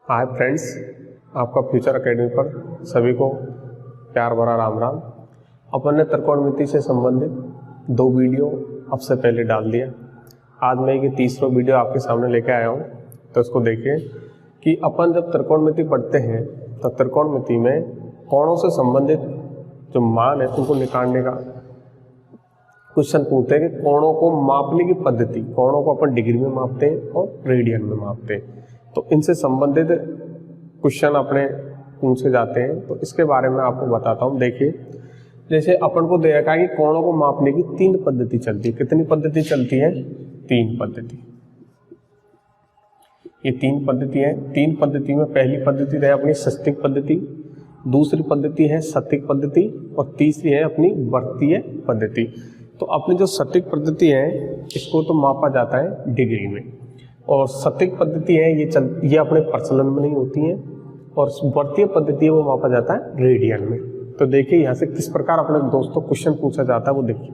Hi friends, आपका future academy पर सभी को प्यार भरा राम राम। अपन ने त्रिकोणमिति से संबंधित 2 वीडियो अब से पहले डाल दिया। आज मैं ये तीसरा वीडियो आपके सामने लेके आया हूँ, तो इसको देखिए कि अपन जब त्रिकोणमिति पढ़ते हैं तो त्रिकोणमिति में कोणों से संबंधित जो मान है उनको निकालने का क्वेश्चन पूछते हैं कि कोणों को मापने की पद्धति, कोणों को अपन डिग्री में मापते हैं और रेडियन में मापते हैं, तो इनसे संबंधित क्वेश्चन अपने पूछे जाते हैं। तो इसके बारे में आपको बताता हूँ। देखिए, जैसे अपन को दे रखा है कि कोणों को मापने की 3 पद्धति चलती है। कितनी पद्धति चलती है? 3 पद्धति। ये 3 पद्धति है। 3 पद्धति में पहली पद्धति है अपनी सस्तिक पद्धति, दूसरी पद्धति है सतिक पद्धति और तीसरी है अपनी वर्तीय पद्धति। तो अपनी जो सतिक पद्धति है इसको तो मापा जाता है डिग्री में, और सतिक पद्धति है ये अपने प्रचलन में नहीं होती है, और वर्तीय पद्धति है वो मापा जाता है रेडियन में। तो देखिए यहाँ से किस प्रकार अपने दोस्तों क्वेश्चन पूछा जाता है वो देखिए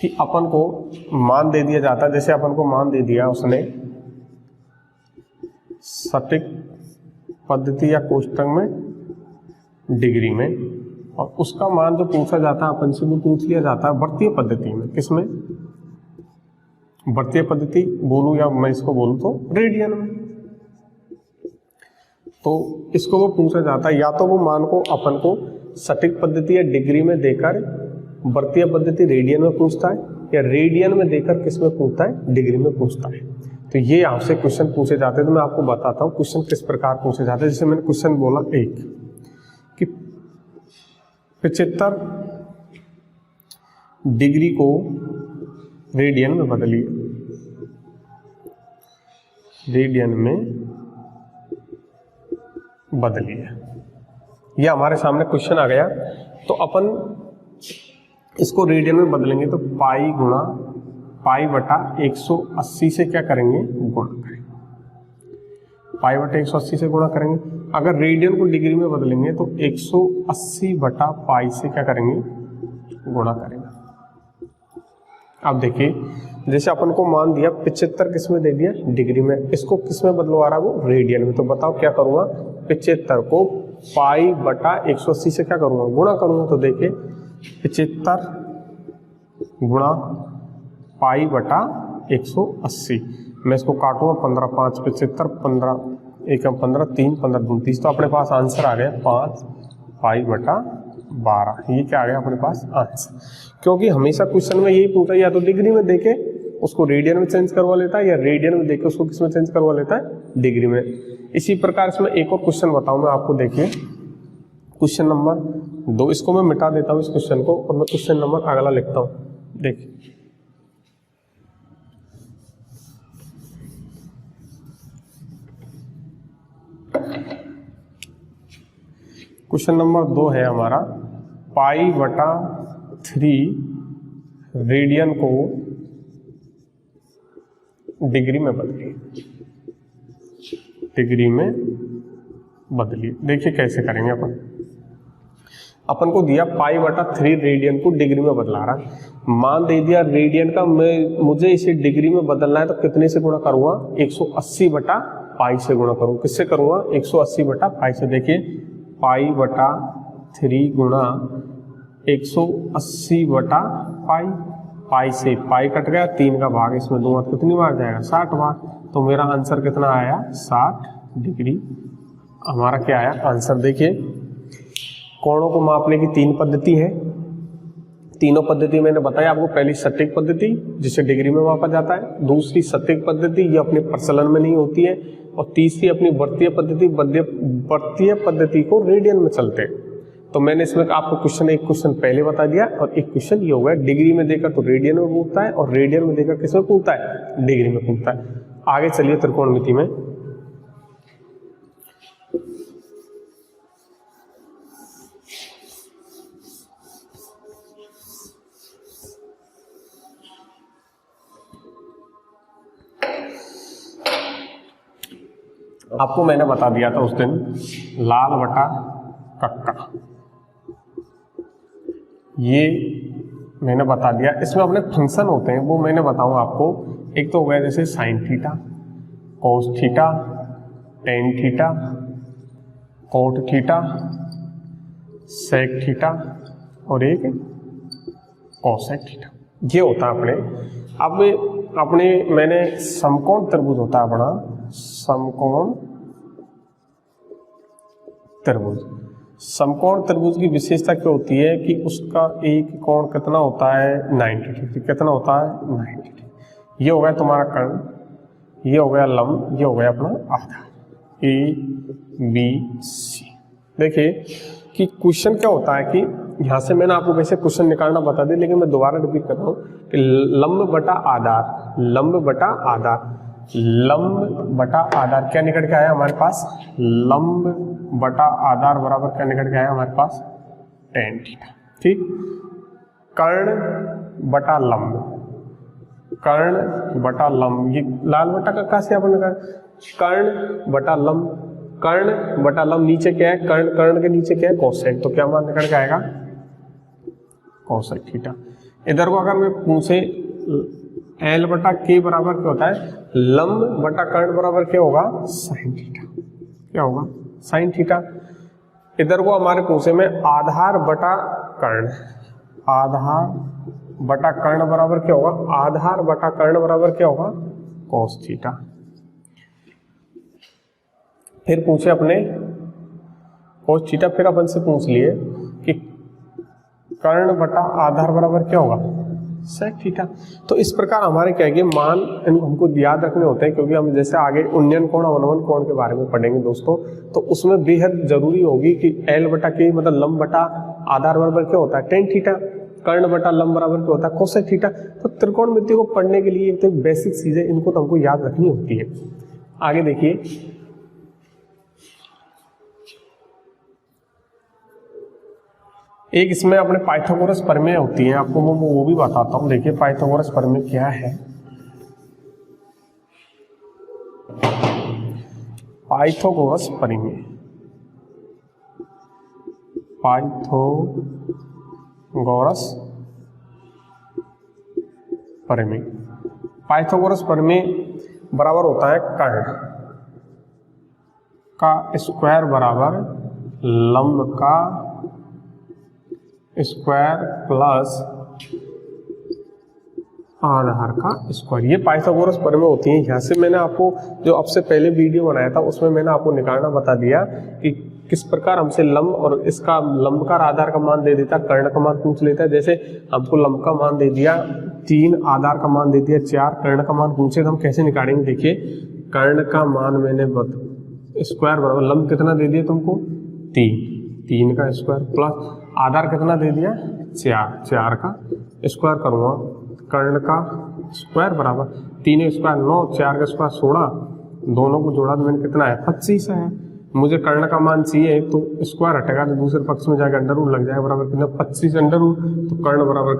कि अपन को मान दे दिया जाता है। जैसे अपन को मान दे दिया उसने सटिक पद्धति या कोष्टक में डिग्री में, और उसका मान जो पूछा जाता है अपन से वो पूछ लिया जाता है वर्तीय पद्धति में। किसमें? वर्तीय पद्धति बोलूं या मैं इसको बोलूं तो रेडियन में। तो इसको वो पूछा जाता है, या तो वो मान को अपन को सटीक पद्धति या डिग्री में देकर वर्तीय पद्धति रेडियन में पूछता है, या रेडियन में देकर किस में पूछता है? डिग्री में पूछता है। तो ये आपसे क्वेश्चन पूछे जाते हैं। तो मैं आपको बताता हूँ क्वेश्चन किस प्रकार पूछे जाते हैं। जैसे मैंने क्वेश्चन बोला एक कि 75 डिग्री को रेडियन में बदलिए, रेडियन में बदलिए। ये हमारे सामने क्वेश्चन आ गया। तो अपन इसको रेडियन में बदलेंगे तो पाई गुणा पाई बटा 180 से क्या करेंगे? गुणा करेंगे। पाई बटा 180 से गुणा करेंगे। अगर रेडियन को डिग्री में बदलेंगे तो 180 बटा पाई से क्या करेंगे? गुणा करेंगे। अब देखिए, जैसे अपन को मान दिया 75 किस में दे दिया? डिग्री में। इसको किस में बदलवा रहा है वो? रेडियन में। तो बताओ क्या करूँगा? 75 को पाई बटा 180 से क्या करूँगा? गुणा करूँगा। तो देखिए 75 गुणा पाई बटा 180, मैं इसको काटूंगा 15 5 75, 15 1 15 3 15 29, तो अपने पास आंसर आ गया 5 पाई बटा 12। ये क्या आ गया अपने पास? आंसर। क्योंकि हमेशा क्वेश्चन में यही पूछा, या तो डिग्री में देके उसको रेडियन में चेंज करवा लेता है, या रेडियन में देके उसको किस में चेंज करवा लेता है? डिग्री में। इसी प्रकार इसमें एक और क्वेश्चन बताऊं मैं आपको। देखिए क्वेश्चन नंबर 2, इसको मैं मिटा देता हूं इस क्वेश्चन को, और मैं क्वेश्चन नंबर अगला लिखता हूं। देखिए क्वेश्चन नंबर 2 है हमारा, पाई बटा 3 रेडियन को डिग्री में बदलिए, डिग्री में बदलिए। देखिए कैसे करेंगे अपन को दिया पाई बटा 3 रेडियन को डिग्री में बदला रहा है। मान दे दिया रेडियन का, मुझे इसे डिग्री में बदलना है तो कितने से गुणा करूंगा? 180 बटा पाई से गुणा करूँ। किससे करूंगा? 180 बटा पाई से। देखिए पाई बटा 3 गुणा 180 बटा पाई, पाई से पाई कट गया, 3 का भाग इसमें दूंगा तो कितनी बार जाएगा? 60 बार। तो मेरा आंसर कितना आया? 60 डिग्री हमारा क्या आया? आंसर। देखिए कोणों को मापने की 3 पद्धति है। तीनों पद्धति मैंने बताया आपको। पहली सटीक पद्धति जिसे डिग्री में मापा जाता है, दूसरी सटीक पद्धति ये अपने प्रचलन में नहीं होती है, और तीसरी अपनी वर्तीय पद्धति। वर्तीय पद्धति को रेडियन में चलते हैं। तो मैंने इसमें आपको एक क्वेश्चन पहले बता दिया, और एक क्वेश्चन ये हो गया डिग्री में देकर तो रेडियन में पूछता है, और रेडियन में देकर किस में पूछता है? डिग्री में पूछता है। आगे चलिए त्रिकोणमिति में। आपको मैंने बता दिया था उस दिन लाल बटा कक्का, ये मैंने बता दिया। इसमें अपने फंक्शन होते हैं वो मैंने बताऊं आपको। एक तो हो गया जैसे sine theta, cos theta, tan theta, cot theta, sec theta और एक कोसेक थीटा। ये होता है अपने। अब अपने मैंने समकोण त्रिभुज होता है अपना, समकोण त्रिभुज। समकोण त्रिभुज की विशेषता क्या होती है कि उसका एक कोण कितना होता है 90 डिग्री। कितना होता है 90 डिग्री। ये हो गया तुम्हारा कर्ण, ये हो गया लंब, ये हो गया अपना आधार ए बी सी। देखिए कि क्वेश्चन क्या होता है कि यहाँ से मैंने आपको वैसे क्वेश्चन निकालना बता दिया, लेकिन मैं दोबारा रिपीट कर रहा हूँ कि लंब बटा आधार, लंब बटा आधार, लंब बटा आधार क्या निकल के आया हमारे पास, लंब बटा आधार बराबर क्या निकल के आया हमारे पास, टेन थीटा। ठीक, कर्ण बटा लंब, कर्ण बटा लंब, ये लाल बटा का कहाँ से अपन निकाल, कर्ण बटा लंब, कर्ण बटा लंब, नीचे क्या है कर्ण, कर्ण के नीचे क्या है कोसेक, तो क्या मान निकल के आएगा कोसेक थीटा। इधर को अगर मैं पूछे एल बटा के बराबर क्या होता है, लंब बटा कर्ण बराबर क्या होगा, साइन थीटा। क्या होगा, साइन थीटा। इधर को हमारे पूछे में आधार बटा कर्ण, आधार बटा कर्ण बराबर क्या होगा, आधार बटा कर्ण बराबर क्या होगा, कोस थीटा। फिर पूछे अपने कोस थीटा, फिर अपन से पूछ लिए कि कर्ण बटा आधार बराबर क्या होगा, सेक थीटा। तो इस प्रकार हमारे क्या है मान हमको याद रखने होते हैं, क्योंकि हम जैसे आगे उन्नयन कोण अवनमन कोण के बारे में पढ़ेंगे दोस्तों, तो उसमें बेहद जरूरी होगी कि एल बटा के मतलब लंब बटा आधार बराबर क्या होता है टेन थीटा, कर्ण बटा लंब बराबर क्या होता है कोसेक थीटा। तो त्रिकोणमिति को पढ़ने के लिए एक तो बेसिक चीजें इनको तो हमको याद रखनी होती है। आगे देखिए, एक इसमें अपने पाइथागोरस प्रमेय होती है, आपको मैं वो भी बताता हूं। देखिए पाइथागोरस प्रमेय क्या है, पाइथागोरस प्रमेय, पाइथागोरस प्रमेय, पाइथागोरस प्रमेय बराबर होता है कर्ण का स्क्वायर बराबर लंब का स्क्वायर प्लस आधार का स्क्वायर। ये पाइथागोरस प्रमेय होती है। यहाँ से मैंने आपको जो अब से पहले वीडियो बनाया था उसमें मैंने आपको निकालना बता दिया कि किस प्रकार हमसे लंब और इसका लंब का आधार का मान दे देता, कर्ण का मान पूछ लेता है। जैसे हमको लंब का मान दे दिया 3, आधार का मान दे दिया 4, कर्ण का मान पूछे तो हम कैसे निकालेंगे। देखिए कर्ण का मान मैंने स्क्वायर बराबर लंब कितना दे दिया तुमको 3 का स्क्वायर प्लस आधार कितना दे दिया 4 का स्क्वायर करूँगा, कर्ण का स्क्वायर बराबर 3 स्क्वायर 9, 4 का स्क्वायर 16, दोनों को जोड़ा तो मैंने कितना है 25 है। मुझे कर्ण का मान चाहिए तो स्क्वायर हटेगा तो दूसरे पक्ष में जाकर अंडर रूट लग जाएगा, बराबर कितना 25 अंडर रूट, तो कर्ण बराबर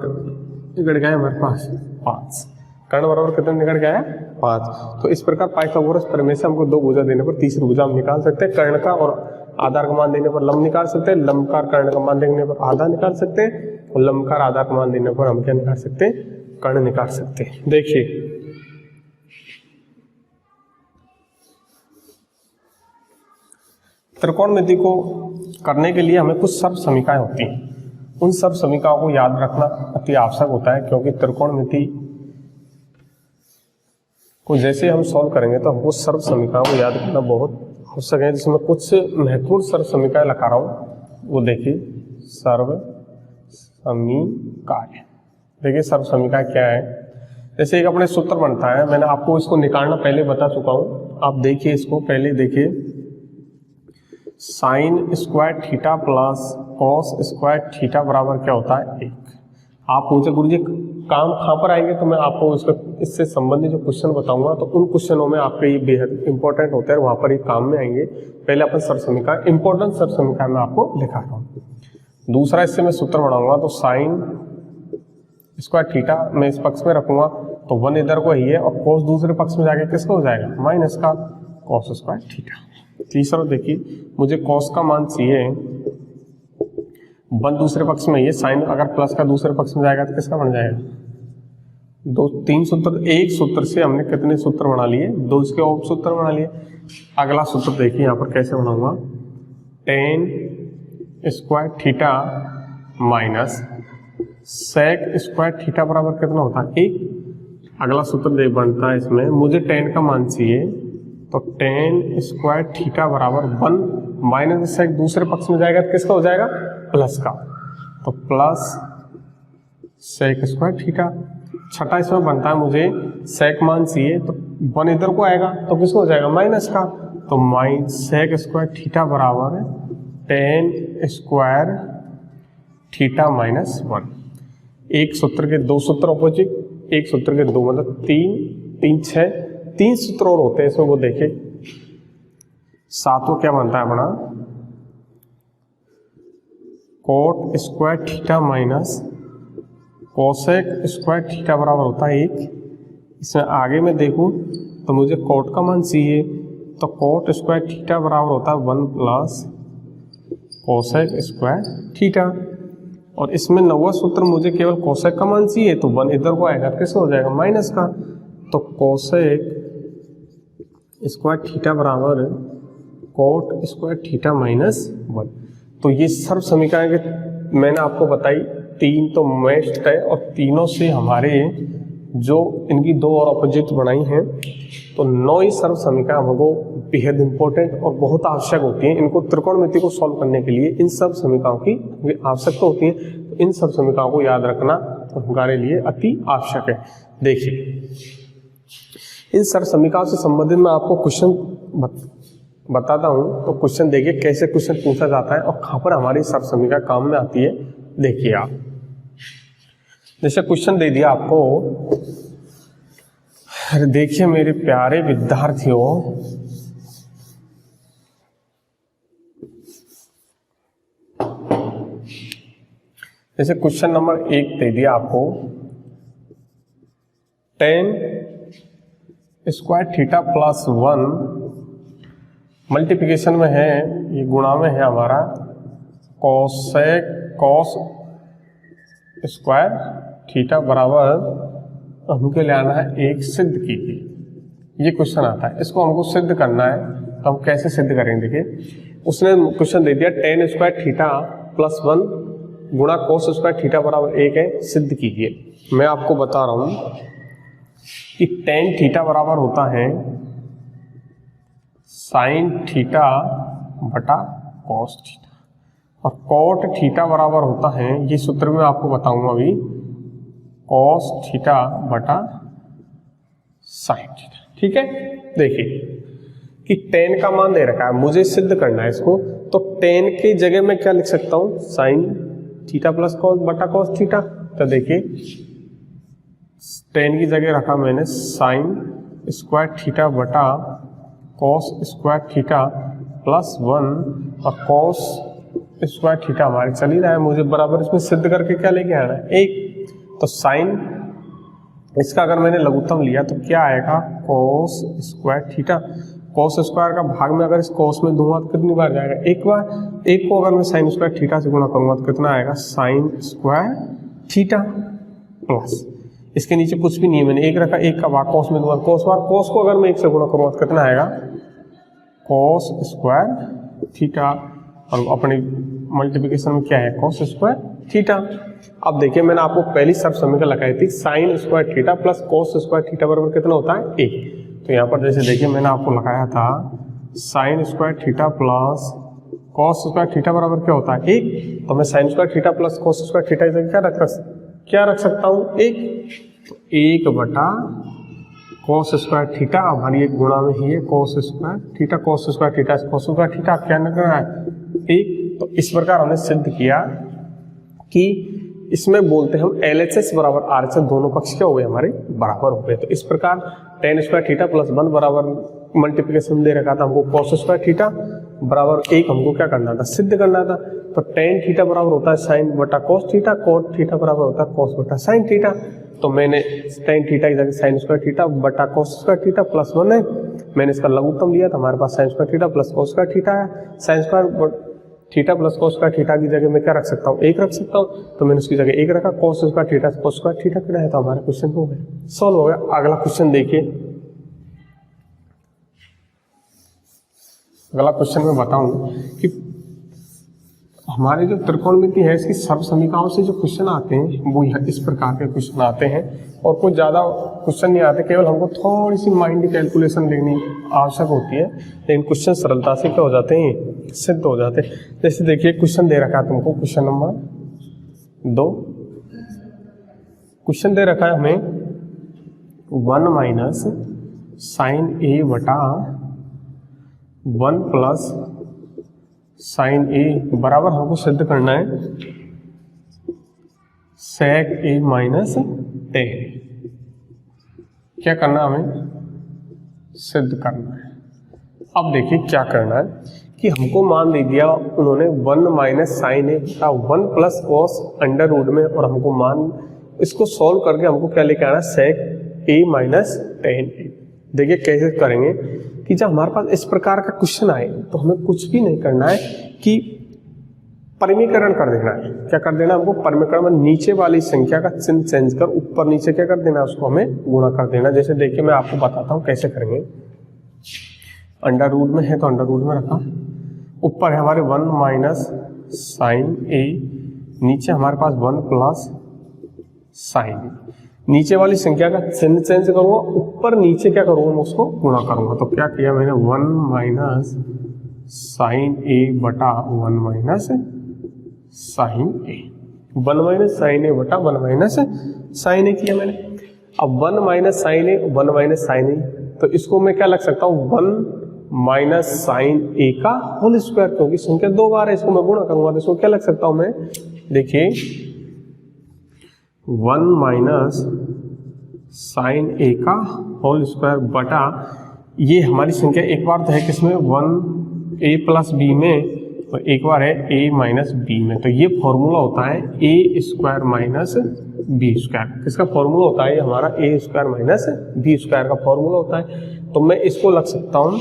निकल गया हमारे पास 5, कर्ण बराबर कितना निकल गया है 5। तो इस प्रकार पाइथागोरस प्रमेय से हमको 2 भुजा देने पर तीसरी भुजा हम निकाल सकते हैं। कर्ण का और आधार का मान देने पर लंब निकाल सकते हैं, लंब का कर्ण का मान देने पर आधार निकाल सकते हैं, और लंब का आधार का मान देने पर हम क्या निकाल सकते हैं, कर्ण निकाल सकते हैं। देखिए त्रिकोणमिति को करने के लिए हमें कुछ सर्व समीकरण होती हैं, उन सर्व समीकरणों को याद रखना अति आवश्यक होता है, क्योंकि त्रिकोणमिति को जैसे हम सॉल्व करेंगे तो हमको सर्व समीकरणों को याद करना बहुत आवश्यक है। जिसमें कुछ महत्वपूर्ण सर्व समीकरण लगा रहा हूँ, वो देखिए सर्व समीकरण। देखिए सर्व समीकरण क्या है, जैसे एक अपने सूत्र बनता है, मैंने आपको इसको निकालना पहले बता चुका हूँ। आप देखिए इसको पहले देखिए, sign square theta plus cos square theta बराबर क्या होता है 1। आप पूछे गुरुजी काम कहाँ पर आएंगे, तो मैं आपको इससे संबंधित जो क्वेश्चन बताऊंगा तो उन क्वेश्चनों में आपके ये बेहद इंपॉर्टेंट होते हैं, वहां पर ये काम में आएंगे। पहले अपन सर्व समीकरण इंपॉर्टेंट सर्व समीकरण मैं आपको दिखा रहा हूँ। दूसरा इससे मैं सूत्र बनाऊंगा, तो साइन स्क्वायर थीटा मैं इस पक्ष में रखूंगा तो 1 इधर को ही है, और कॉस दूसरे पक्ष में जाके किसका हो जाएगा माइनस का कॉस स्क्वायर थीटा। तीसरा देखिए मुझे कॉस का मान चाहिए 1 दूसरे पक्ष में, ये साइन अगर प्लस का दूसरे पक्ष में जाएगा तो किसका बन जाएगा 2, 3 सूत्र, एक सूत्र से हमने कितने सूत्र बना लिए 2 इसके और सूत्र बना लिए। अगला सूत्र देखिए यहाँ पर कैसे बनाऊंगा, tan square theta minus sec square theta बराबर कितना होता है 1। अगला सूत्र बनता है इसमें, मुझे टेन का मान चाहिए, तो टेन स्क्वायर थीटा बराबर 1 माइनस सेक दूसरे पक्ष में जाएगा तो किसका हो जाएगा, प्लस का, तो प्लस सेक स्क्वायर थीटा। छठा इसमें बनता है, मुझे सेक मान चाहिए, तो 1 इधर को आएगा तो किसको हो जाएगा, माइनस का, तो माइनस सेक स्क्वायर थीटा बराबर टेन स्क्वायर थीटा माइनस 1। एक सूत्र के दो सूत्र अपोजिट, एक सूत्र के दो, मतलब 3 3 6 3 सूत्र और होते हैं इसमें, वो देखे। सातों क्या बनता है अपना, coat square theta minus cosec square theta बराबर होता है 1। इसमें आगे में देखूं तो मुझे कोट का मान चाहिए, तो कोट स्क्वायर थीटा बराबर होता है 1 प्लस कोसेक स्क्वायर थीटा। और इसमें 9वां सूत्र, मुझे केवल कोसेक का मान चाहिए, तो 1 इधर को आएगा किसका हो जाएगा, माइनस का, तो कोसेक स्क्वायर थीटा बराबर कोट स्क्वायर थीटा माइनस 1। तो ये सर्व समीकरण मैंने आपको बताई, 3 तो मेस्ट है और तीनों से हमारे जो इनकी 2 और अपोजिट बनाई हैं, तो 9 ही सर्व समीकरण हमको बेहद इंपॉर्टेंट और बहुत आवश्यक होती हैं। इनको त्रिकोणमिति को सॉल्व करने के लिए इन सर्व समीकरणों की आवश्यकता होती है, तो इन सर्व समीकरणों को याद रखना हमारे लिए अति आवश्यक है। देखिए इन सर्व समीकरणों से संबंधित मैं आपको क्वेश्चन बताता हूं, तो क्वेश्चन देखिए कैसे क्वेश्चन पूछा जाता है और कहां पर हमारी सर्व समीकरण काम में आती है। देखिए आप, जैसे क्वेश्चन दे दिया आपको, अरे देखिए मेरे प्यारे विद्यार्थियों, जैसे क्वेश्चन नंबर 1 दे दिया आपको, ten square theta plus 1 multiplication में है, ये गुणा में है हमारा, कोसेक कॉस स्क्वायर थीटा बराबर हमको लाना है 1 सिद्ध कीजिए। ये क्वेश्चन आता है, इसको हमको सिद्ध करना है, तो हम कैसे सिद्ध करेंगे। देखिए उसने क्वेश्चन दे दिया टेन स्क्वायर थीटा प्लस 1 गुणा कोस स्क्वायर थीटा बराबर 1 है, सिद्ध कीजिए। मैं आपको बता रहा हूं कि टेन थीटा बराबर होता है साइन थीटा बटा कॉस थीटा, और कोट थीटा बराबर होता है, ये सूत्र में आपको बताऊंगा अभी, कॉस थीटा बटा साइन थीटा। ठीक है, देखिए कि टेन का मान दे रखा है, मुझे सिद्ध करना है इसको, तो टेन की जगह मैं क्या लिख सकता हूं, साइन थीटा प्लस कॉस बटा कॉस थीटा। तो देखिए टेन की जगह रखा मैंने साइन स्क्वायर थीटा बटा कॉस स्क्वायर थीटा प्लस 1, और कॉस स्क्वायर थीटा हमारे चल ही रहा है, मुझे बराबर इसमें सिद्ध करके क्या लेके आना है 1। तो साइन, इसका अगर मैंने लघुत्तम लिया तो क्या आएगा, cos square theta. Cos square का भाग में अगर इस कॉस में दूंगा तो कितनी बार जाएगा, 1 बार। 1 को अगर मैं साइन स्क्वायर थीटा से गुणा करूंगा तो कितना आएगा, साइन स्क्वायर थीटा प्लस, इसके नीचे कुछ भी नहीं है, मैंने 1 रखा, 1 का भाग कॉस में दूंगा, कॉस बार कॉस को अगर मैं 1 से गुणा करूंगा तो कितना आएगा, कॉस स्क्वायर थीटा, और अपनी मल्टीप्लिकेशन में क्या है, कॉस स्क्वायर थीटा। अब देखिए मैंने आपको पहली सर्व समीकरण लगाई थी, sign square theta plus cos square theta बराबर कितना होता है 1। तो यहाँ पर जैसे देखिए मैंने आपको लगाया था sign square theta plus cos square theta बराबर क्या होता है 1, तो मैं sign square theta plus cos square theta क्या रख सकता हूँ 1, तो 1 बटा कॉस स्क्वायर थीटा, हमारी एक गुणा में ही है cos square theta, cos square theta cos square theta क्या करना है 1। तो इस प्रकार हमने सिद्ध किया कि इसमें बोलते हैं हम LHS बराबर RHS, दोनों पक्ष क्या हो गए हमारे बराबर हो गए। तो इस प्रकार टेन स्क्वायर थीटा प्लस 1 बराबर मल्टीप्लिकेशन दे रखा था हमको कॉस स्क्वायर थीटा बराबर 1, हमको क्या करना था, सिद्ध करना था। तो टेन थीटा बराबर होता है साइन बटा कॉस थीटा, कोट थीटा बराबर होता है कॉस बटा साइन थीटा। तो मैंने टेन थीटा की जगह साइन स्क्वायर थीटा बटा कॉस स्क्वायर थीटा प्लस 1 है, मैंने इसका लघुत्तम लिया था, हमारे पास sine square theta plus cos square theta है। Sine square theta plus cos square theta की जगह मैं क्या रख सकता हूँ, 1 रख सकता हूँ, तो मैंने उसकी जगह 1 रखा, cos square theta cos square theta कितना है, तो हमारा क्वेश्चन हो गया, सॉल्व हो गया। अगला क्वेश्चन देखिए, अगला क्वेश्चन मैं बताऊं कि हमारे जो त्रिकोणमिति है इसकी सर्वसमीकाओं से जो क्वेश्चन आते हैं वो इस प्रकार के क्वेश्चन आते हैं और कोई ज़्यादा क्वेश्चन नहीं आते, केवल हमको थोड़ी सी माइंड कैलकुलेशन लेनी आवश्यक होती है, लेकिन क्वेश्चन सरलता से क्या हो जाते हैं, सिद्ध हो जाते हैं। जैसे देखिए क्वेश्चन दे रखा है तुमको, क्वेश्चन नंबर 2 क्वेश्चन दे रखा है हमें 1 माइनस साइन ए बटा 1 प्लस साइन ए बराबर हमको सिद्ध करना है सेक ए माइनस 10। क्या करना है हमें, सिद्ध करना है। अब देखिए क्या करना है कि हमको मान दे दिया उन्होंने 1 माइनस साइन ए बटा 1 प्लस कॉस अंडर रूट में, और हमको मान इसको सॉल्व करके हमको क्या लेके आना, सेक ए माइनस 10। देखिए कैसे करेंगे कि जब हमारे पास इस प्रकार का क्वेश्चन आए तो हमें कुछ भी नहीं करना है कि परिमीकरण कर देना है। क्या कर देना हमको, परिमीकरण में नीचे वाली संख्या का चिन्ह चेंज कर ऊपर नीचे क्या कर देना, उसको हमें गुणा कर देना। जैसे देखिए मैं आपको बताता हूँ कैसे करेंगे। अंडर रूट में है तो अंडर रूट में रखा, ऊपर है हमारे 1 माइनस साइन ए, नीचे हमारे पास 1 प्लस साइन, नीचे वाली संख्या का चिन्ह चेंज करूंगा, ऊपर नीचे क्या करूंगा, मैं उसको गुणा करूंगा। तो क्या किया मैंने, 1 माइनस साइन ए बटा 1 माइनस साइन ए, 1 माइनस साइन ए बटा 1 माइनस साइन ए किया मैंने। अब 1 माइनस साइन ए 1 माइनस साइन ए, तो इसको मैं क्या लग सकता हूँ, 1 माइनस साइन ए का होल स्क्वायर, क्योंकि संख्या 2 बार है, इसको मैं गुणा करूंगा तो इसको क्या लग सकता हूँ मैं, देखिए 1 माइनस साइन ए का होल स्क्वायर बटा, ये हमारी संख्या एक बार तो है किसमें, 1 ए प्लस बी में, तो एक बार है ए माइनस बी में। तो ये फॉर्मूला होता है ए स्क्वायर माइनस बी स्क्वायर। किसका फॉर्मूला होता है, ये हमारा ए स्क्वायर माइनस बी स्क्वायर का फॉर्मूला होता है। तो मैं इसको लग सकता हूँ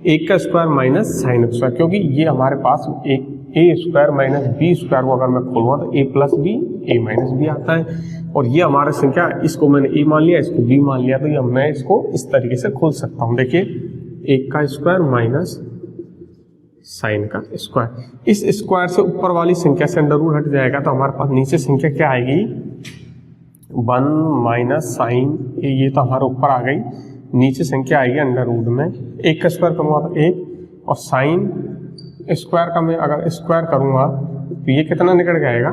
ए का स्क्वायर माइनस साइन स्क्वायर, क्योंकि ये हमारे पास एक ए स्क्वायर माइनस बी स्क्वायर को अगर मैं खोलूँगा तो ए प्लस बी ए माइनस बी आता है, और ये हमारा संख्या, इसको मैंने ए मान लिया, इसको बी मान लिया, तो ये मैं इसको इस तरीके से खोल सकता हूँ। देखिए 1 का स्क्वायर माइनस साइन का स्क्वायर, इस स्क्वायर से ऊपर वाली संख्या से अंडर रूट हट जाएगा, तो हमारे पास नीचे संख्या क्या आएगी, 1 माइनस साइन, ये तो हमारे ऊपर आ गई, नीचे संख्या आएगी अंडर रूट में, 1 का स्क्वायर करूँगा तो 1, और साइन स्क्वायर का मैं अगर स्क्वायर करूँगा तो ये कितना निकल के आएगा,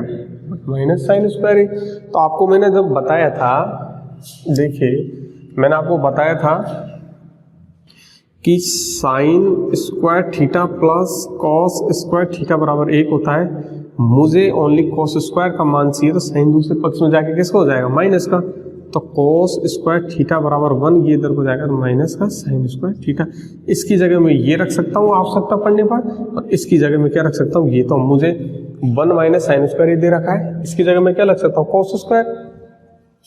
माइनस साइन स्क्वायर ही। तो आपको मैंने जब बताया था, देखिए मैंने आपको बताया था कि sign square theta plus cos square theta बराबर 1 होता है। मुझे ओनली कॉस स्क्वायर का मान चाहिए, तो साइन दूसरे पक्ष में जाके किसका हो जाएगा, माइनस का। तो कॉस स्क्वायर थीटा बराबर 1, ये इधर को जाएगा तो माइनस का साइन स्क्वायर थीटा। इसकी जगह में ये रख सकता हूँ आवश्यकता पड़ने पर, और इसकी जगह में क्या रख सकता हूँ, ये तो मुझे 1 माइनस साइन स्क्वायर ये दे रखा है, इसकी जगह में क्या लग सकता हूँ, कॉस स्क्वायर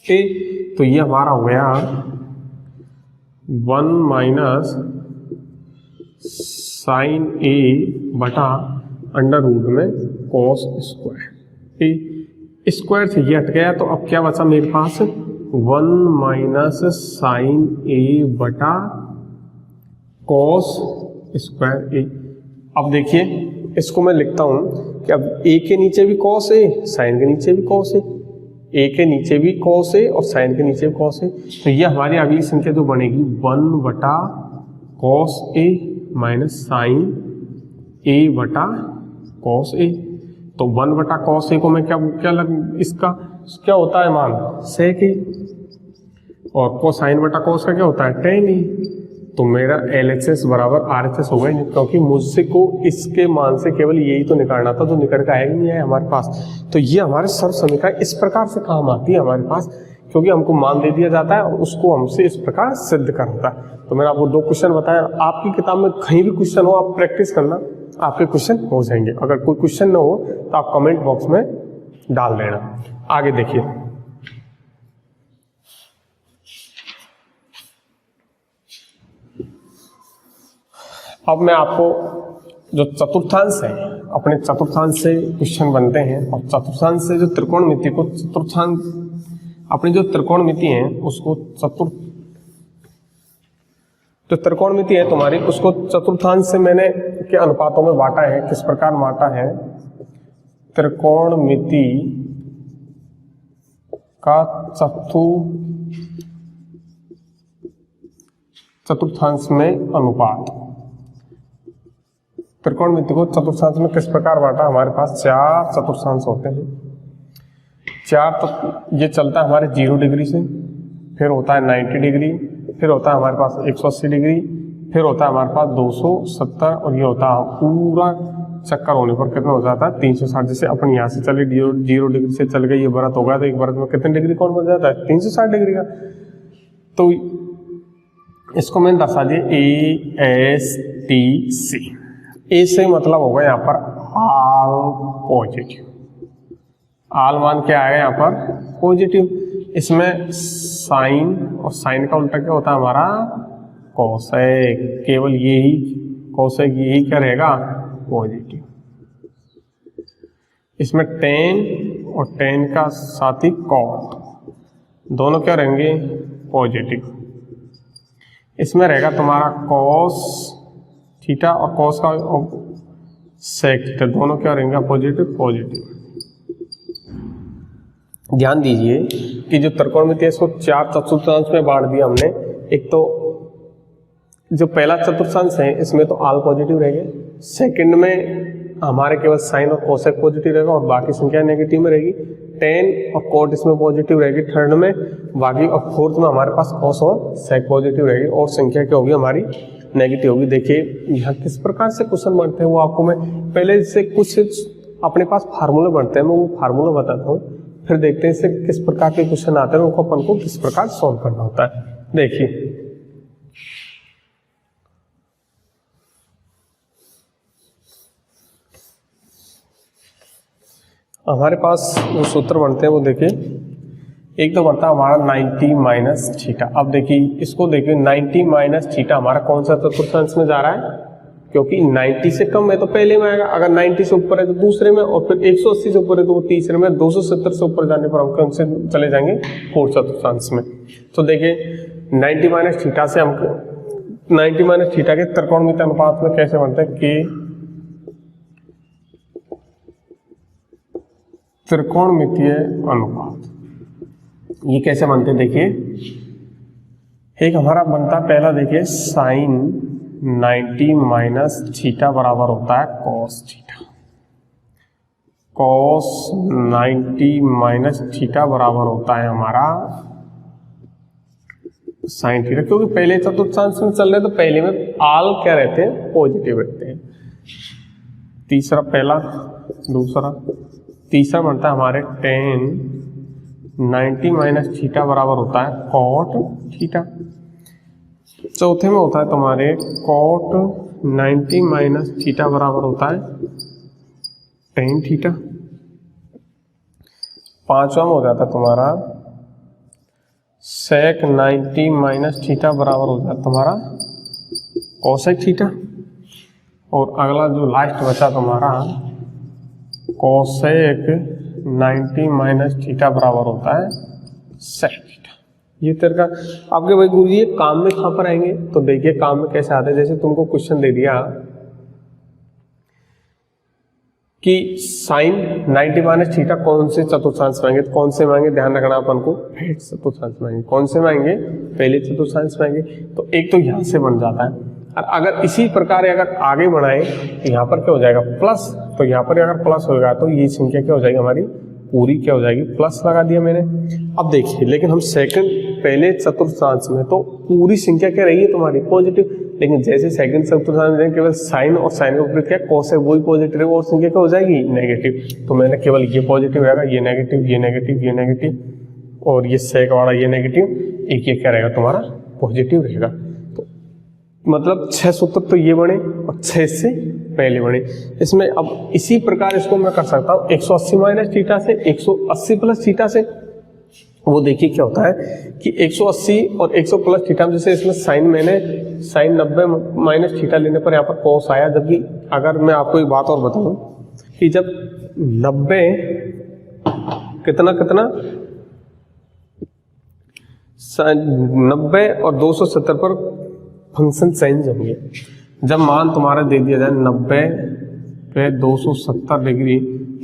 ए। तो ये हमारा हो गया 1 माइनस साइन ए बटा अंडर रूट में कॉस स्क्वायर ए। स्क्वायर से ये हट गया, तो अब क्या बचा मेरे पास, 1 माइनस साइन ए बटा कॉस स्क्वायर ए। अब देखिए इसको मैं लिखता हूं कि अब ए के नीचे भी कॉस है, साइन के नीचे भी कॉस है, ए के नीचे भी कॉस है और साइन के नीचे भी कॉस है। तो ये हमारी अगली संख्या जो बनेगी 1 बटा कॉस ए माइनस साइन ए बटा कॉस ए। तो 1 बटा कॉस ए को मैं इसका क्या होता है मान, सेक ए, और कोसाइन बटा कॉस का क्या होता है, टेन ए। तो मेरा LHS बराबर RHS हो गया, क्योंकि मुझसे को इसके मान से केवल यही तो निकालना था, जो निकल के आया ही नहीं है हमारे पास। तो ये हमारे सर्व समीकरण इस प्रकार से काम आती है हमारे पास, क्योंकि हमको मान दे दिया जाता है और उसको हमसे इस प्रकार सिद्ध करता है। तो मैंने आपको 2 क्वेश्चन बताया, आपकी किताब में कहीं भी क्वेश्चन हो आप प्रैक्टिस करना, आपके क्वेश्चन हो जाएंगे। अगर कोई क्वेश्चन न हो तो आप कमेंट बॉक्स में डाल देना। आगे देखिए, अब मैं आपको जो चतुर्थांश है, अपने चतुर्थांश से क्वेश्चन बनते हैं, और चतुर्थांश से जो त्रिकोणमिति को चतुर्थांश, अपनी जो त्रिकोणमिति है उसको तो त्रिकोणमिति है तुम्हारी, उसको चतुर्थांश से मैंने के अनुपातों में बांटा है। किस प्रकार बांटा है? त्रिकोणमिति का चतुर्थांश में अनुपात। त्रिकोणमिति को चतुर्थांश में किस प्रकार बांटा? हमारे पास 4 चतुर्थांश होते हैं। 4 तो ये चलता है हमारे 0 डिग्री से, फिर होता है 90 डिग्री, फिर होता है हमारे पास 180 डिग्री, फिर होता है हमारे पास 270, और ये होता है पूरा चक्कर होने पर कितना हो जाता है? 360। जैसे अपन यहाँ से चले 0 डिग्री से चल गए, ये वृत्त होगा तो एक वृत्त में कितने डिग्री कोण बन जाता है? 360 डिग्री का। तो इसको मैंने दर्शा दिया ASTC। ए से मतलब होगा यहाँ पर आल पॉजिटिव। आल मान क्या आएगा यहाँ पर? पॉजिटिव। इसमें साइन, और साइन का उल्टा क्या होता है हमारा? कोसेक। केवल यही कोसेक, यही क्या रहेगा? पॉजिटिव। इसमें टेन, और टेन का साथी कॉट, दोनों क्या रहेंगे? पॉजिटिव। इसमें रहेगा तुम्हारा कॉस थीटा और कॉस का सेक थीटा, दोनों क्या रहेंगे? Positive positive. ध्यान दीजिए कि जो त्रिकोणमिति है इसको 4 चतुर्थांश में बांट दिया हमने। एक तो जो पहला चतुर्थांश है इसमें तो आल पॉजिटिव रहेंगे, सेकंड में हमारे केवल साइन और कोसेक पॉजिटिव रहेगा और बाकी संख्या नेगेटिव में रहेगी। टेन और कोट इसमें पॉजिटिव रहेगी थर्ड में, बाकी और फोर्थ में हमारे पास कॉस और सेक पॉजिटिव रहेगी, और संख्या क्या होगी हमारी? नेगेटिव होगी। देखिए यहाँ किस प्रकार से क्वेश्चन बनते हैं वो आपको मैं पहले से कुछ अपने पास फार्मूला बनते हैं, मैं वो फार्मूला बताता हूँ, फिर देखते हैं इससे किस प्रकार के क्वेश्चन आते हैं, उनको अपन को किस प्रकार सॉल्व करना होता है। देखिए हमारे पास वो सूत्र बनते हैं, वो देखिए एक तो बनता है हमारा 90 माइनस थीटा। अब देखिए इसको देखिए 90 माइनस थीटा हमारा कौन सा चतुर्थांश में जा रहा है? क्योंकि 90 से कम है तो पहले में आएगा, अगर 90 से ऊपर है तो दूसरे में, और फिर 180 से ऊपर है तो वो तीसरे में, 270 से ऊपर जाने पर हम कौन से चले जाएंगे? फोर्थ चतुर्थांश में। तो देखिए 90 माइनस थीटा से हमको 90 माइनस थीटा के त्रिकोणमिति अनुपात में कैसे बनते हैं? कि त्रिकोणमितीय अनुपात ये कैसे बनते हैं? देखिए एक हमारा बनता पहला, देखिए साइन 90 माइनस थीटा बराबर होता है cos theta. Cos 90 minus theta बराबर होता है हमारा साइन थीटा, क्योंकि पहले चतुर्थांश में चल रहे तो पहले में आल क्या रहते हैं? पॉजिटिव रहते हैं। तीसरा, पहला, दूसरा, तीसरा बनता है हमारे टेन 90 माइनस थीटा बराबर होता है कॉट थीटा। चौथे में होता है तुम्हारे कॉट 90 माइनस थीटा बराबर होता है टेन थीटा। पांचवा में हो जाता है तुम्हारा सेक 90 माइनस थीटा बराबर हो जाता है तुम्हारा कोसेक थीटा। और अगला जो लास्ट बचा तुम्हारा कोसेक 90 माइनस थीटा बराबर होता है सेक थीटा। ये तरह का आपके भाई गुरुजी काम में कहाँ पर आएंगे? तो देखिए काम में कैसे आते हैं। जैसे तुमको क्वेश्चन दे दिया कि साइन 90 माइनस थीटा कौन से चतुर्थांश में आएंगे, तो कौन से में आएंगे? ध्यान रखना अपन को, हेड चतुर्थांश में आएंगे। कौन से में आएंगे? पहले चतुर्थांश में आएंगे। तो एक तो यहाँ से बन जाता है, और अगर इसी प्रकार अगर आगे बढ़ाए तो यहाँ पर क्या हो जाएगा? प्लस। तो यहाँ पर अगर प्लस होगा तो ये संख्या क्या हो जाएगी हमारी? पूरी क्या हो जाएगी? प्लस लगा दिया मैंने। अब देखिए लेकिन हम सेकंड पहले चतुर्थांश में तो पूरी संख्या क्या रही है तुम्हारी? पॉजिटिव। लेकिन जैसे सेकंड चतुर्थांश में केवल साइन और साइन के विपरीत क्या कॉस है, वही पॉजिटिव है, और संख्या क्या हो जाएगी? नेगेटिव। तो मैंने केवल ये पॉजिटिव रहेगा, ये नेगेटिव, ये नेगेटिव, ये नेगेटिव, और ये सेक वाला ये नेगेटिव, एक ये क्या रहेगा तुम्हारा? पॉजिटिव रहेगा। तो मतलब 6 सूत्र तो ये बने और 6 से पहले बने। इसमें अब इसी प्रकार इसको मैं कर सकता हूँ 180 माइनस थीटा से 180 प्लस थीटा से। वो देखिए क्या होता है कि 180 और 100 प्लस थीटा, जैसे इसमें साइन मैंने साइन 90 माइनस थीटा लेने पर यहाँ पर कॉस आया। जबकि अगर मैं आपको एक बात और बताऊं कि जब 90 कितना 90 और 270 पर फंक्शन चेंज होंगे। जब मान तुम्हारा दे दिया जाए 90 पे 270 डिग्री,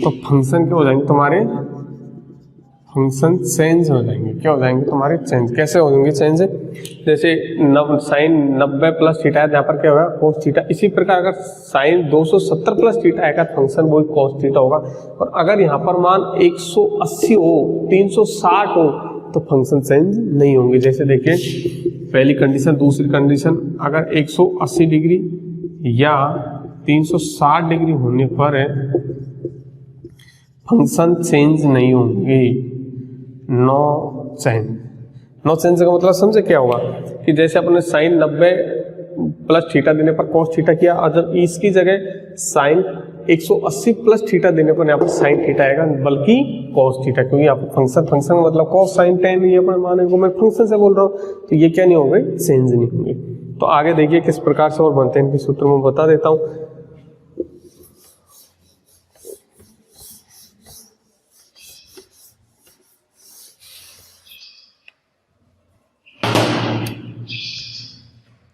तो फंक्शन क्या हो जाएंगे तुम्हारे, फंक्शन चेंज हो जाएंगे। क्या हो जाएंगे तुम्हारे, चेंज। कैसे हो जाएंगे चेंज, जैसे साइन 90 प्लस थीटा है, यहाँ पर क्या होगा कोस थीटा। इसी प्रकार अगर साइन 270 प्लस थीटा आएगा फंक्शन वही कोस थीटा होगा। और अगर यहाँ पर मान 180 हो, 360 हो, तो फंक्शन चेंज नहीं होंगे। जैसे देखिए पहली कंडीशन, दूसरी कंडीशन, अगर 180 डिग्री या 360 डिग्री होने पर फंक्शन चेंज नहीं होंगे। No change. नो चेंज का मतलब समझे क्या होगा कि जैसे अपने साइन 90 प्लस थीटा देने पर कॉस थीटा किया, और जब इसकी जगह साइन 180 प्लस थीटा देने पर यहाँ पर साइन थीटा आएगा, बल्कि कॉस थीटा, क्योंकि यहाँ पर फंक्शन मतलब कॉस साइन टेन, ये अपने माने को मैं फंक्शन से बोल रहा हूँ, तो ये क्या नहीं होंगे, चेंज नहीं होंगे। तो आगे देखिए किस प्रकार से और बनते हैं इनके सूत्र में बता देता हूँ।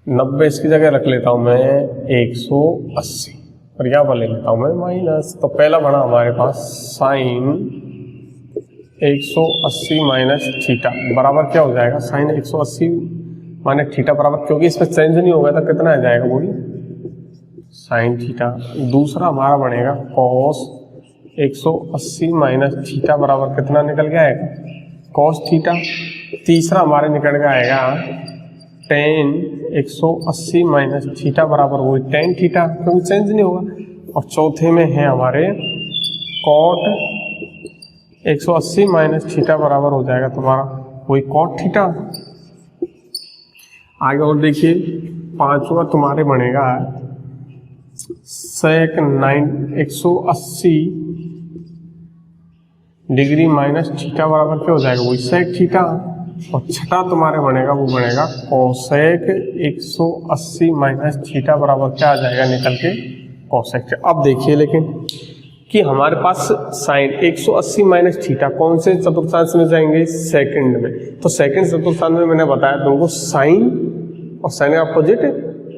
नब्बे इसकी जगह रख लेता हूं मैं 180 और यहाँ पर ले लेता हूं मैं माइनस। तो पहला बना हमारे पास साइन 180 माइनस थीटा बराबर क्या हो जाएगा, साइन 180 माइनस थीटा बराबर, क्योंकि इसमें चेंज नहीं होगा तो कितना आ जाएगा वो भी साइन थीटा। दूसरा हमारा बनेगा कॉस 180 माइनस थीटा बराबर कितना निकल के आएगा, कॉस थीटा। तीसरा हमारे निकल के आएगा टेन 180 माइनस थीटा बराबर वही टेन थीटा, क्योंकि चेंज नहीं होगा। और चौथे में है हमारे कॉट 180 माइनस थीटा बराबर हो जाएगा तुम्हारा वही कॉट थीटा। आगे और देखिए पांचवा तुम्हारे बनेगा सेक 180 डिग्री माइनस थीटा बराबर क्या हो जाएगा वही सेक थीटा। और छठा तुम्हारे बनेगा वो बनेगा कोसेक 180 माइनस थीटा बराबर क्या आ जाएगा निकल के कोसेक। अब देखिए लेकिन कि हमारे पास साइन 180 माइनस थीटा कौन से चतुर्थांश में जाएंगे, सेकंड में। तो सेकंड चतुर्थांश में मैंने बताया तुमको साइन और साइन का अपोजिट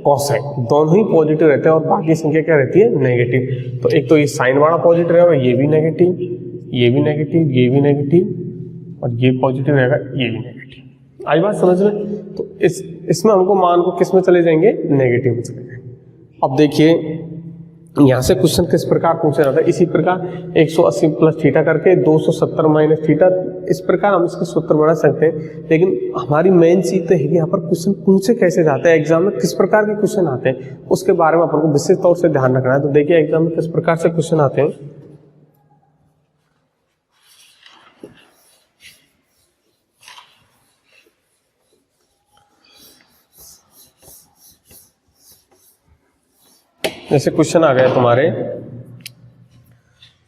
कोसेक दोनों ही पॉजिटिव रहते हैं और बाकी संख्या क्या रहती है, नेगेटिव। तो एक तो ये साइन वाला पॉजिटिव रहेगा, ये भी नेगेटिव, ये भी नेगेटिव, ये भी नेगेटिव, और ये पॉजिटिव रहेगा, ये भी नेगेटिव। आई बात समझ में। तो इसमें हमको मान को किस में चले जाएंगे, नेगेटिव में चले जाएंगे। अब देखिए यहाँ से क्वेश्चन किस प्रकार पूछा जाता है, इसी प्रकार 180 प्लस थीटा करके 270 माइनस थीटा, इस प्रकार हम इसके सूत्र बना सकते हैं। लेकिन हमारी मेन चीज तो है कि यहाँ पर क्वेश्चन पूछे कैसे जाते हैं, एग्जाम में किस प्रकार के क्वेश्चन आते हैं, उसके बारे में अपन को विशेष तौर से ध्यान रखना है। तो देखिए एग्जाम में किस प्रकार से क्वेश्चन आते हैं। जैसे क्वेश्चन आ गया तुम्हारे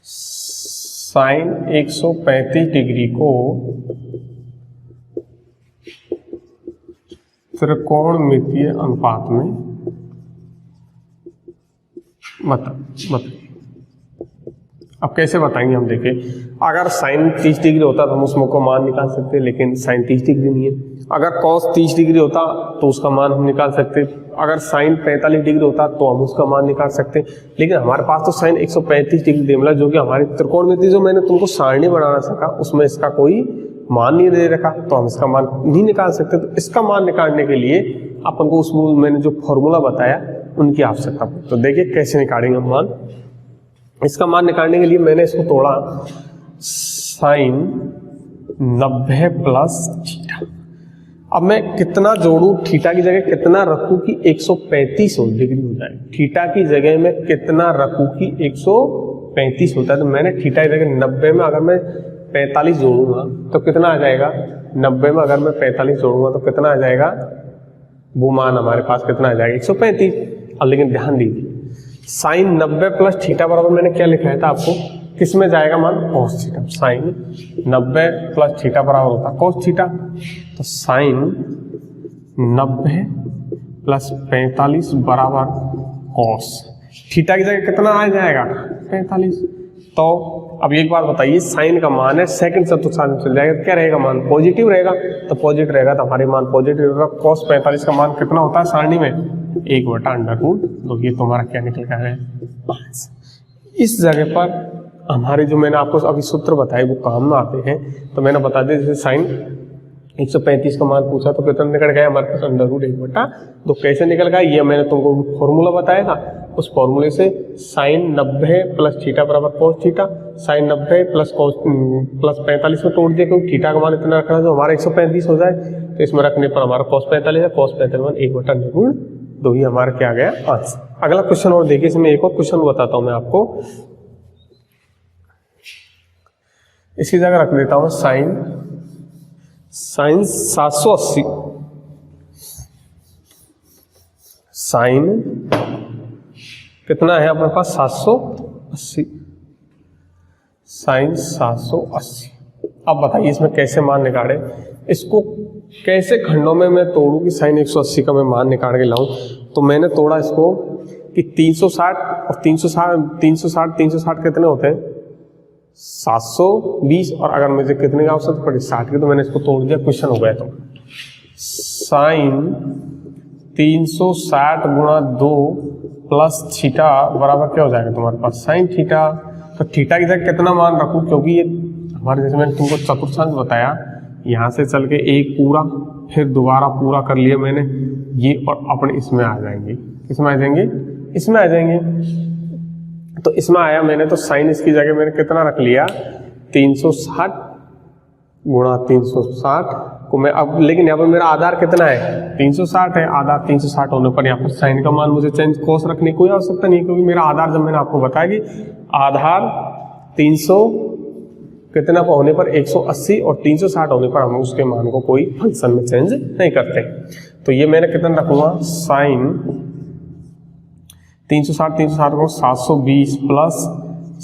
साइन 135 डिग्री को त्रिकोणमितीय अनुपात में बताइए। अब कैसे बताएंगे हम, देखें अगर साइन 30 डिग्री होता तो हम उसमें को मान निकाल सकते, लेकिन साइन 30 डिग्री नहीं है। अगर कॉस 30 डिग्री होता तो उसका मान हम निकाल सकते, अगर साइन 45 डिग्री होता तो हम उसका मान निकाल सकते। लेकिन हमारे पास तो साइन 135 डिग्री दे मिला, जो कि हमारी त्रिकोणमिति जो मैंने तुमको सारणी बनाना सका उसमें इसका कोई मान नहीं दे रखा, तो हम इसका मान नहीं निकाल सकते। तो इसका मान निकालने के लिए अपन को उसमें मैंने जो फॉर्मूला बताया उनकी आवश्यकता। तो देखिए कैसे निकालेंगे हम मान। इसका मान निकालने के लिए मैंने इसको तोड़ा साइन 90 प्लस थीटा। अब मैं कितना जोड़ू, थीटा की जगह कितना रखूं कि 135 डिग्री हो जाए, थीटा की जगह में कितना रखूं कि 135 होता है। तो मैंने थीटा की जगह 90 में अगर मैं 45 जोड़ूंगा तो कितना आ जाएगा, 90 में अगर मैं 45 जोड़ूंगा तो कितना आ जाएगा, वो मान हमारे पास कितना आ जाएगा 135। अब लेकिन ध्यान दीजिए साइन 90 प्लस थीटा बराबर मैंने क्या लिखाया था आपको, किस में जाएगा मान, cos theta. Sine 90 plus theta बराबर होता है कोस थीटा। तो साइन 90 प्लस 45 बराबर कोस, थीटा की जगह कितना आ जाएगा 45। तो अब एक बात बताइए, साइन का मान है सेकंड चतुर्थांश में चल जाएगा, क्या रहेगा मान, पॉजिटिव रहेगा। तो पॉजिटिव रहेगा तो हमारे मान पॉजिटिव रहेगा। cos 45 का मान कितना होता है सारणी में, 1/√2। ये तुम्हारा क्या निकल कर है 5। इस जगह पर हमारे जो मैंने आपको अभी सूत्र बताए वो काम में आते हैं। तो मैंने बता दिया, जैसे साइन 135 का मान पूछा तो कितना निकल गया हमारे पास, √1/2। कैसे निकल गया ये मैंने तुमको फॉर्मूला बताया था, उस फॉर्मूले से साइन 90 प्लस थीटा बराबर cos थीटा, साइन 90 प्लस 45 में तोड़ दिया, क्योंकि थीटा का मान इतना रखना है तो हमारा 135 हो जाए। तो इसमें रखने पर हमारा cos 45 है, cos 45 1/√2 ही हमारा क्या आ गया आंसर। अगला क्वेश्चन और देखिए, इसमें एक और क्वेश्चन बताता हूं मैं आपको, इसकी जगह रख देता हूं साइन 780, साइन कितना है अपने पास 780, साइन 780। अब बताइए इसमें कैसे मान निकाले, इसको कैसे खंडों में मैं तोड़ूं कि साइन 180 का मैं मान निकाल के लाऊं। तो मैंने तोड़ा इसको कि 360 और 360 कितने होते हैं 720, और अगर मुझे कितने का आवश्यकता पड़ी 60 की, तो मैंने इसको तोड़ दिया, क्वेश्चन हो गया। तो साइन 360 गुणा 2 प्लस थीटा बराबर क्या हो जाएगा तुम्हारे पास साइन थीटा। तो थीटा की जगह कितना मान रखूं, क्योंकि ये हमारे जैसे मैंने तुमको चतुर्थांश बताया, यहाँ से चल के एक पूरा फिर दोबारा पूरा कर लिया मैंने ये, और अपने इसमें आ जाएंगे, किसमें आ जाएंगे, इसमें आ जाएंगे। तो इसमें आया मैंने, तो साइन इसकी जगह मैंने कितना रख लिया 360 गुणा 360 को मैं अब, लेकिन यहाँ पर मेरा आधार कितना है 360 है, आधार 360 होने पर यहाँ पर साइन का मान मुझे चेंज कोस रखने की कोई आवश्यकता नहीं, क्योंकि मेरा आधार जब मैंने आपको बताया कि आधार 300 कितना होने पर 180 और 360 होने पर हम उसके मान को कोई फंक्शन में चेंज नहीं करते। तो ये मैंने कितना रखूंगा साइन 360 को 720 प्लस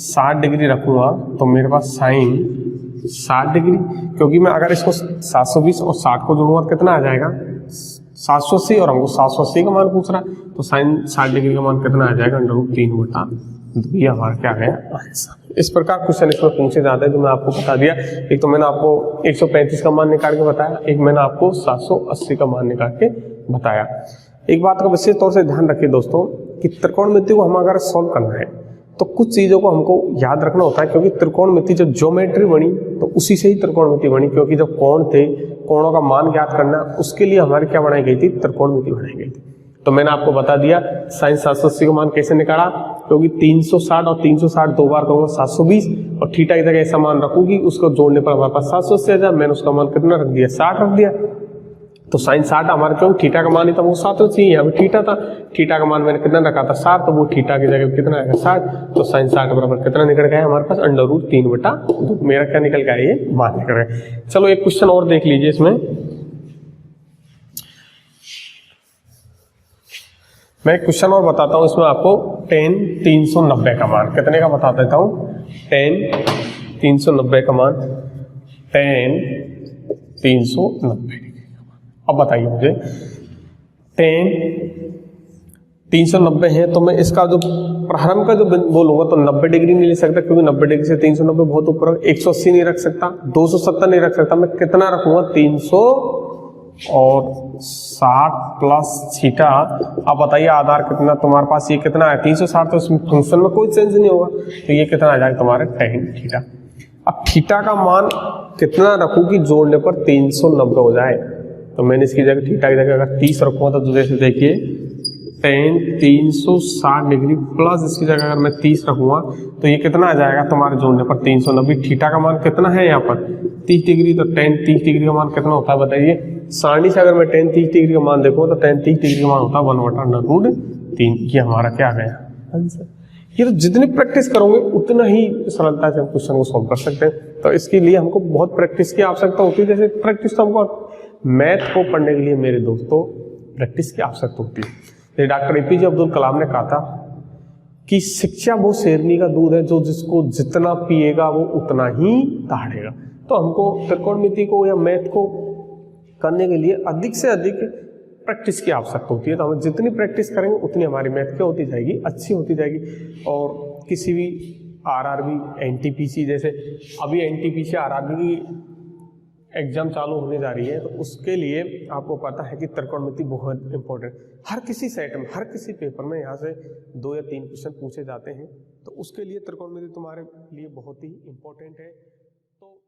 60 डिग्री रखूंगा, तो मेरे पास साइन 60 डिग्री, क्योंकि मैं अगर इसको 720 और 60 को जोड़ूंगा तो कितना आ जाएगा 780, और हमको 780 का मान पूछ रहा है, तो साइन 60 डिग्री का मान कितना आ जाएगा √3/2। ये हमारा क्या है आंसर। इस प्रकार क्वेश्चन इसमें पूछे जाते हैं, जो मैं आपको बता दिया। एक तो मैंने आपको 135 का मान निकाल के बताया, एक मैंने आपको 780 का मान निकाल के बताया। एक बात का विशेष तौर से ध्यान रखिए दोस्तों कि त्रिकोणमिति को हम अगर सॉल्व करना है तो कुछ चीज़ों को हमको याद रखना होता है, क्योंकि त्रिकोणमिति जब ज्योमेट्री बनी तो उसी से ही त्रिकोणमिति बनी, क्योंकि जब कोण थे, कोणों का मान ज्ञात करना, उसके लिए हमारी क्या बनाई गई थी, त्रिकोणमिति बनाई गई थी। तो मैंने आपको बता दिया साइन 780 का मान कैसे निकाला, क्योंकि 360 और 360 दो बार कहूँगा 720, और थीटा की जगह ऐसा मान रखूंगी उसको जोड़ने पर हमारे पास 780 आ जाए, मैंने उसका मान कितना रख दिया 60 रख दिया। तो साइन 60 हमारे, क्यों थीटा का मान ही था वो 7 चाहिए, यहाँ पे थीटा था, थीटा का मान मैंने कितना रखा था 60, तो वो थीटा की जगह कितना आएगा 60, तो साइन 60 बराबर कितना निकल गया हमारे पास √3/2। मेरा क्या निकल गया ये मान निकल गया। चलो एक क्वेश्चन और देख लीजिए, इसमें मैं एक क्वेश्चन और बताता हूँ, इसमें आपको tan 390 का मान कितने का बता देता हूँ, tan 390 का मान tan 390। अब बताइए मुझे tan 390 है, तो मैं इसका जो प्रारंभ का जो बोलूंगा तो 90 डिग्री नहीं ले सकता, क्योंकि 90 डिग्री से 390 बहुत ऊपर, 180 नहीं रख सकता, 270 नहीं रख सकता, मैं कितना रखूंगा 300 और 60 प्लस थीटा। अब बताइए आधार कितना तुम्हारे पास, ये कितना है 360, तो इसमें फंक्शन में कोई चेंज नहीं होगा, तो ये कितना आ जाएगा तुम्हारे tan थीटा। अब थीटा का मान कितना रखूं कि जोड़ने पर 390 हो जाए, तो मैंने इसकी जगह थीटा की जगह अगर 30 रखूंगा तो जैसे देखिए tan 360 डिग्री प्लस इसकी जगह अगर मैं 30 रखूंगा तो ये कितना आ जाएगा तुम्हारे जोड़ने पर 390। थीटा का मान कितना है यहाँ पर 30 डिग्री, तो tan 30 डिग्री का मान कितना होता है बताइए। सारणी से अगर मैं tan 30 डिग्री का मान देखूँ तो tan 30 डिग्री का मान होता है 1/√3। ये हमारा क्या आ गया आंसर। ये तो जितनी प्रैक्टिस करोगे उतना ही सरलता से हम क्वेश्चन को सॉल्व कर सकते हैं। तो इसके लिए हमको बहुत प्रैक्टिस की आवश्यकता होती है। जैसे प्रैक्टिस तो हमको मैथ को पढ़ने के लिए मेरे दोस्तों प्रैक्टिस की आवश्यकता होती है। डॉक्टर APJ अब्दुल कलाम ने कहा था कि शिक्षा वो शेरनी का दूध है जो जिसको जितना पिएगा वो उतना ही दहाड़ेगा। तो हमको त्रिकोणमिति को या मैथ को करने के लिए अधिक से अधिक प्रैक्टिस की आवश्यकता होती है। तो हम जितनी प्रैक्टिस करेंगे उतनी हमारी मैथ क्या होती जाएगी, अच्छी होती जाएगी। और किसी भी आरआरबी एनटीपीसी, जैसे अभी एनटीपीसी आरआरबी की एग्जाम चालू होने जा रही है, तो उसके लिए आपको पता है कि त्रिकोणमिति बहुत इंपॉर्टेंट, हर किसी सेट में, हर किसी पेपर में यहाँ से 2 या 3 क्वेश्चन पूछे जाते हैं, तो उसके लिए त्रिकोणमिति तुम्हारे लिए बहुत ही इंपॉर्टेंट है। तो